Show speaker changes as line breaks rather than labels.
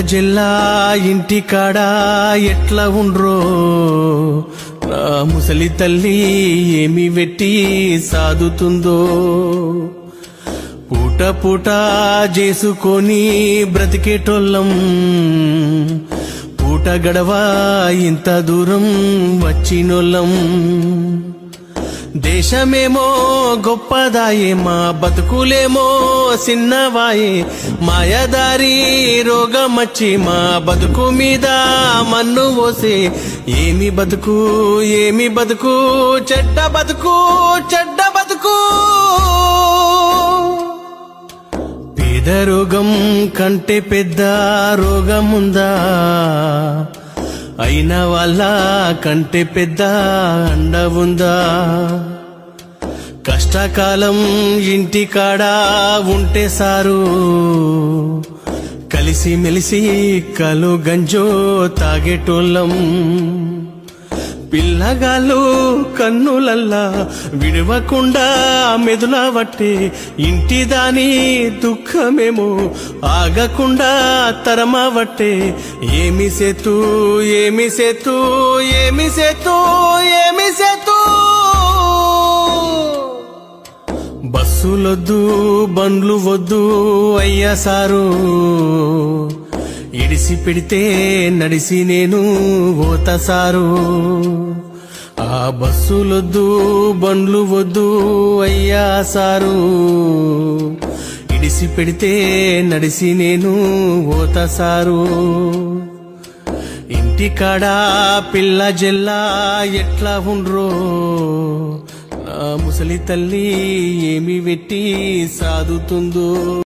జిల్లా ఇంటి కాడా ఎట్లా ఉండ్రో నా ముసలి తల్లి ఏమి వెట్టి సాదుతుందో పూట పూట చేసుకొని బ్రతికేటోళ్ళం పూట గడవా ఇంత దూరం వచ్చినోళ్ళం దేశమేమో గొప్పదాయే మా బతుకులేమో సిన్నవాయే మాయదారి రోగమచ్చి మా బతుకు మీద మన్ను పోసే ఏమి బతుకు చెడ్డ బతుకు పేద రోగం కంటే పెద్ద రోగముందా అయిన వాళ్ళ కంటే పెద్ద అండ ఉందా కష్టకాలం ఇంటి కాడా ఉంటే సారు కలిసి మెలిసి కలు గంజో తాగేటోళ్ళం పిల్లగాళ్ళు కన్నులల్లా విడవకుండా మెదులా వట్టే ఇంటి దాని దుఃఖమేమో ఆగకుండా తరమవట్టే ఏమి సేతు బస్సులొద్దు బండ్లు వద్దు అయ్యా సారు ఇడిసి పెడితే నడిసి నేను పోతా సారు ఆ బస్సులొద్దు బండ్లు వద్దు అయ్యా సారు ఇడిసి పెడితే నడిసి నేను పోతా సారు ఇంటి కాడా పిల్ల జెల్లా ఎట్లా ఉండ్రో నా ముసలి తల్లి ఏమి వెట్టి సాదుతుందో